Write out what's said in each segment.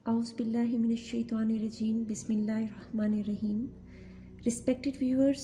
A'udhu billahi minash shaitanir rajim. Bismillahir rahmanir rahim. Respected viewers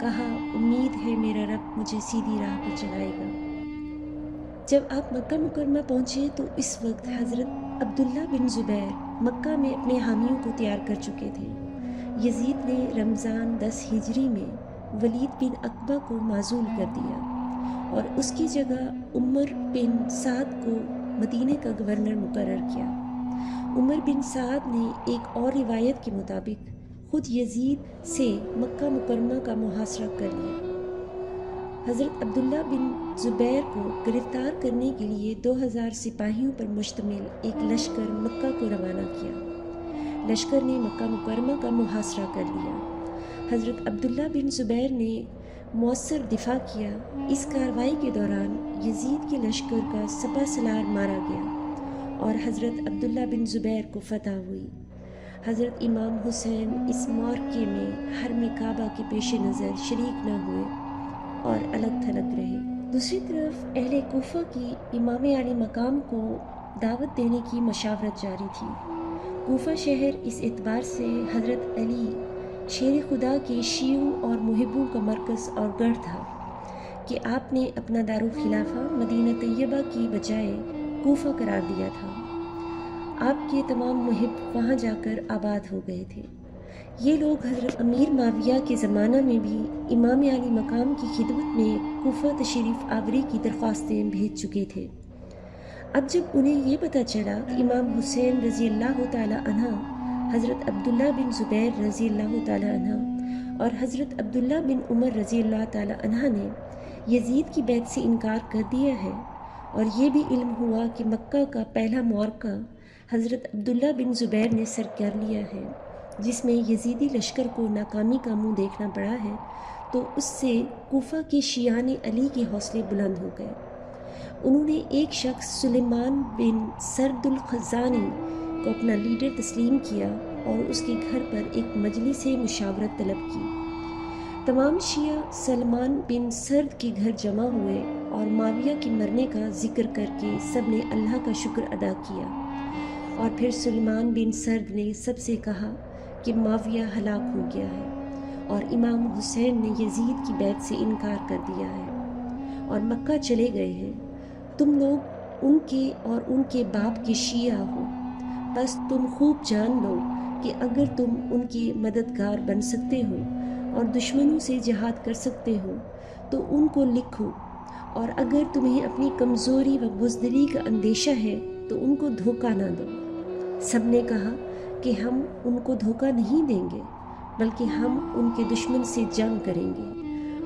کہا امید ہے میرا رب مجھے سیدھی راہ پر چلائے گا۔ جب آپ مکہ مکرمہ پہنچے تو اس وقت حضرت عبداللہ بن زبیر مکہ میں اپنے حامیوں کو تیار کر چکے تھے۔ یزید نے رمضان 10 ہجری میں ولید بن عقبہ کو معزول کر دیا اور اس کی جگہ عمر بن سعد کو مدینہ کا گورنر مقرر کیا۔ عمر بن سعد نے ایک اور روایت کے مطابق خود یزید سے مکہ مکرمہ کا محاصرہ کر لیا۔ حضرت عبداللہ بن زبیر کو گرفتار کرنے کے لیے 2000 سپاہیوں پر مشتمل ایک لشکر مکہ کو روانہ کیا۔ لشکر نے مکہ مکرمہ کا محاصرہ کر لیا۔ حضرت عبداللہ بن زبیر نے مؤثر دفاع کیا۔ اس کارروائی کے دوران یزید کے لشکر کا سپہ سالار مارا گیا اور حضرت عبداللہ بن زبیر کو فتح ہوئی۔ حضرت امام حسین اس معرکے میں حرم کعبہ کے پیش نظر شریک نہ ہوئے اور الگ تھلگ رہے۔ دوسری طرف اہل کوفہ کی امام علی مقام کو دعوت دینے کی مشاورت جاری تھی۔ کوفہ شہر اس اعتبار سے حضرت علی شیر خدا کے شیعوں اور محبوں کا مرکز اور گڑھ تھا کہ آپ نے اپنا دارالخلافہ مدینہ طیبہ کی بجائے کوفہ قرار دیا تھا۔ آپ کے تمام محب وہاں جا کر آباد ہو گئے تھے۔ یہ لوگ حضرت امیر معاویہ کے زمانہ میں بھی امام علی مقام کی خدمت میں کوفہ تشریف آوری کی درخواستیں بھیج چکے تھے۔ اب جب انہیں یہ پتہ چلا کہ امام حسین رضی اللہ تعالی عنہ، حضرت عبداللہ بن زبیر رضی اللہ تعالی عنہ اور حضرت عبداللہ بن عمر رضی اللہ تعالی عنہ نے یزید کی بیعت سے انکار کر دیا ہے، اور یہ بھی علم ہوا کہ مکہ کا پہلا معرکہ حضرت عبداللہ بن زبیر نے سر کر لیا ہے، جس میں یزیدی لشکر کو ناکامی کا منہ دیکھنا پڑا ہے، تو اس سے کوفہ کے شیعان علی کے حوصلے بلند ہو گئے۔ انہوں نے ایک شخص سلیمان بن سرد الخزانی کو اپنا لیڈر تسلیم کیا اور اس کے گھر پر ایک مجلس مشاورت طلب کی۔ تمام شیعہ سلمان بن سرد کے گھر جمع ہوئے اور معاویہ کے مرنے کا ذکر کر کے سب نے اللہ کا شکر ادا کیا، اور پھر سلیمان بن سرد نے سب سے کہا کہ معاویہ ہلاک ہو گیا ہے اور امام حسین نے یزید کی بیعت سے انکار کر دیا ہے اور مکہ چلے گئے ہیں۔ تم لوگ ان کے اور ان کے باپ کے شیعہ ہو، بس تم خوب جان لو کہ اگر تم ان کے مددگار بن سکتے ہو اور دشمنوں سے جہاد کر سکتے ہو تو ان کو لکھو، اور اگر تمہیں اپنی کمزوری و بزدلی کا اندیشہ ہے تو ان کو دھوکہ نہ دو۔ سب نے کہا کہ ہم ان کو دھوکہ نہیں دیں گے، بلکہ ہم ان کے دشمن سے جنگ کریں گے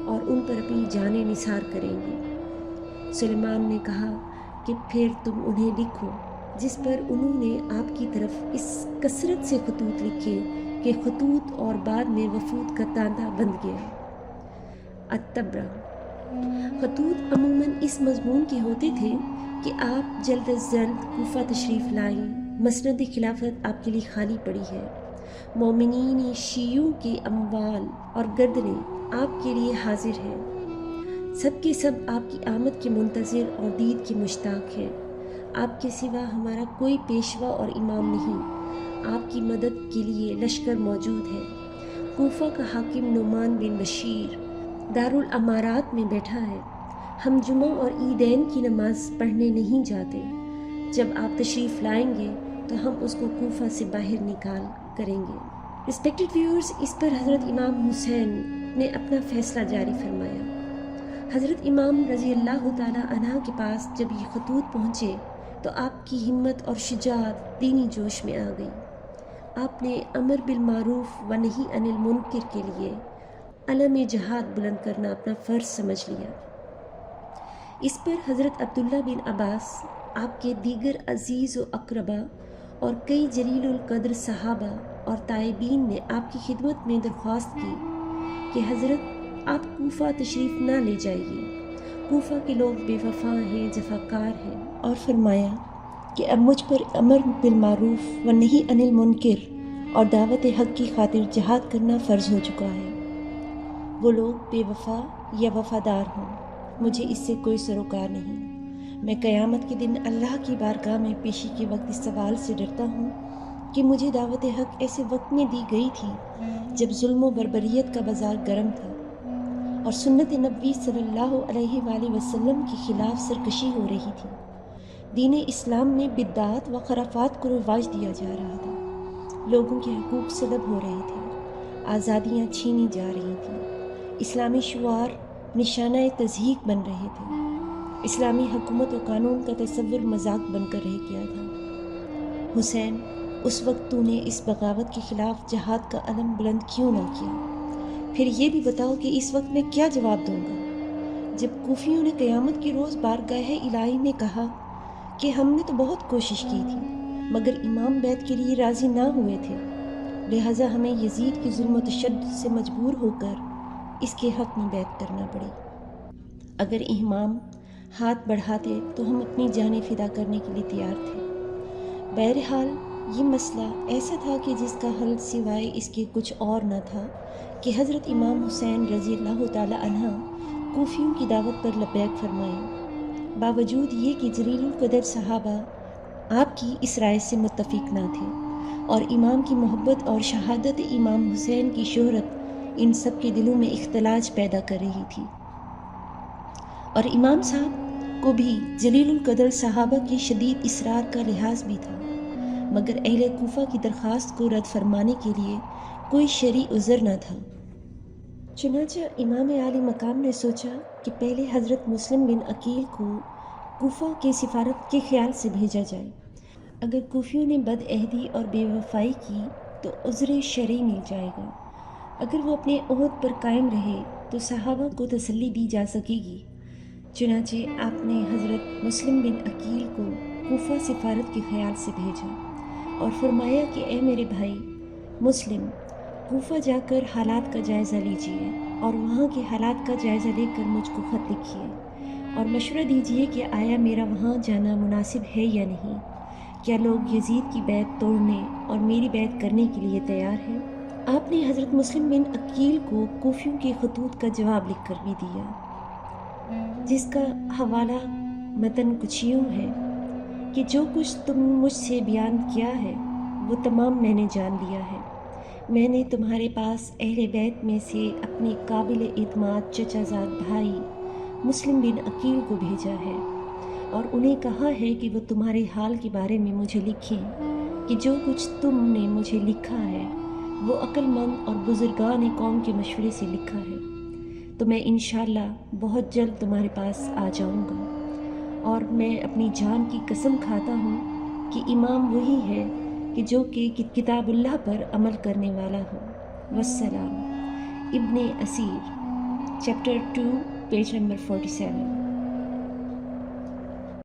اور ان پر اپنی جانیں نثار کریں گے۔ سلیمان نے کہا کہ پھر تم انہیں لکھو، جس پر انہوں نے آپ کی طرف اس کثرت سے خطوط لکھے کہ خطوط اور بعد میں وفود کا تانتا بند گیا۔ التبرہ خطوط عموماً اس مضمون کے ہوتے تھے کہ آپ جلد از جلد کوفہ تشریف لائیں، مسند خلافت آپ کے لیے خالی پڑی ہے، مومنین شیعوں کے اموال اور گردنیں آپ کے لیے حاضر ہیں، سب کے سب آپ کی آمد کے منتظر اور دید کے مشتاق ہیں، آپ کے سوا ہمارا کوئی پیشوا اور امام نہیں، آپ کی مدد کے لیے لشکر موجود ہے۔ کوفہ کا حاکم نعمان بن بشیر دارالامارات میں بیٹھا ہے، ہم جمعہ اور عیدین کی نماز پڑھنے نہیں جاتے، جب آپ تشریف لائیں گے تو ہم اس کو کوفہ سے باہر نکال کریں گے۔ رسپیکٹڈ ویورز، اس پر حضرت امام حسین نے اپنا فیصلہ جاری فرمایا۔ حضرت امام رضی اللہ تعالی عنہ کے پاس جب یہ خطوط پہنچے تو آپ کی ہمت اور شجاعت دینی جوش میں آ گئی۔ آپ نے امر بالمعروف و نہی عن المنکر کے لیے علم جہاد بلند کرنا اپنا فرض سمجھ لیا۔ اس پر حضرت عبداللہ بن عباس، آپ کے دیگر عزیز و اقربا اور کئی جلیل القدر صحابہ اور تائبین نے آپ کی خدمت میں درخواست کی کہ حضرت آپ کوفہ تشریف نہ لے جائیے، کوفہ کے لوگ بے وفا ہیں، جفاکار ہیں، اور فرمایا کہ اب مجھ پر امر بالمعروف و نہی عن المنکر اور دعوت حق کی خاطر جہاد کرنا فرض ہو چکا ہے۔ وہ لوگ بے وفا یا وفادار ہوں، مجھے اس سے کوئی سروکار نہیں۔ میں قیامت کے دن اللہ کی بارگاہ میں پیشی کے وقت اس سوال سے ڈرتا ہوں کہ مجھے دعوت حق ایسے وقت میں دی گئی تھی جب ظلم و بربریت کا بازار گرم تھا، اور سنت نبوی صلی اللہ علیہ وآلہ وسلم کے خلاف سرکشی ہو رہی تھی۔ دین اسلام میں بدعات و خرافات کو رواج دیا جا رہا تھا، لوگوں کے حقوق سلب ہو رہے تھے، آزادیاں چھینی جا رہی تھیں، اسلامی شعار نشانہ تضحیک بن رہے تھے، اسلامی حکومت و قانون کا تصور مذاق بن کر رہ گیا تھا۔ حسین، اس وقت تو نے اس بغاوت کے خلاف جہاد کا علم بلند کیوں نہ کیا؟ پھر یہ بھی بتاؤ کہ اس وقت میں کیا جواب دوں گا؟ جب کوفیوں نے قیامت کے روز بارگاہ الہی میں کہا کہ ہم نے تو بہت کوشش کی تھی مگر امام بیعت کے لیے راضی نہ ہوئے تھے، لہٰذا ہمیں یزید کی ظلم و تشدد سے مجبور ہو کر اس کے حق میں بیعت کرنا پڑی۔ اگر امام ہاتھ بڑھاتے تو ہم اپنی جانیں فدا کرنے کے لیے تیار تھے۔ بہرحال یہ مسئلہ ایسا تھا کہ جس کا حل سوائے اس کے کچھ اور نہ تھا کہ حضرت امام حسین رضی اللہ تعالی عنہ کوفیوں کی دعوت پر لبیک فرمائیں، باوجود یہ کہ جلیل القدر صحابہ آپ کی اس رائے سے متفق نہ تھے، اور امام کی محبت اور شہادت امام حسین کی شہرت ان سب کے دلوں میں اختلاج پیدا کر رہی تھی، اور امام صاحب کو بھی جلیل القدر صحابہ کے شدید اصرار کا لحاظ بھی تھا، مگر اہل کوفہ کی درخواست کو رد فرمانے کے لیے کوئی شرعی عذر نہ تھا۔ چنانچہ امام عالی مقام نے سوچا کہ پہلے حضرت مسلم بن عقیل کو کوفہ کے سفارت کے خیال سے بھیجا جائے۔ اگر کوفیوں نے بد عہدی اور بے وفائی کی تو عذر شرعی مل جائے گا، اگر وہ اپنے عہد پر قائم رہے تو صحابہ کو تسلی دی جا سکے گی۔ چنانچہ آپ نے حضرت مسلم بن عقیل کو کوفہ سفارت کے خیال سے بھیجا اور فرمایا کہ اے میرے بھائی مسلم، کوفہ جا کر حالات کا جائزہ لیجئے اور وہاں کے حالات کا جائزہ لے کر مجھ کو خط لکھیے اور مشورہ دیجئے کہ آیا میرا وہاں جانا مناسب ہے یا نہیں، کیا لوگ یزید کی بیعت توڑنے اور میری بیعت کرنے کے لیے تیار ہیں؟ آپ نے حضرت مسلم بن عقیل کو کوفیوں کے خطوط کا جواب لکھ کر بھی دیا، جس کا حوالہ متن کچھ یوں ہے کہ جو کچھ تم نے مجھ سے بیان کیا ہے وہ تمام میں نے جان لیا ہے۔ میں نے تمہارے پاس اہل بیت میں سے اپنے قابل اعتماد چچا زاد بھائی مسلم بن عقیل کو بھیجا ہے اور انہیں کہا ہے کہ وہ تمہارے حال کے بارے میں مجھے لکھیں کہ جو کچھ تم نے مجھے لکھا ہے وہ عقل مند اور بزرگان قوم کے مشورے سے لکھا ہے، تو میں انشاءاللہ بہت جلد تمہارے پاس آ جاؤں گا، اور میں اپنی جان کی قسم کھاتا ہوں کہ امام وہی ہے کہ جو کہ کتاب اللہ پر عمل کرنے والا ہو۔ والسلام۔ ابن اسیر، چیپٹر 2، پیج نمبر 47۔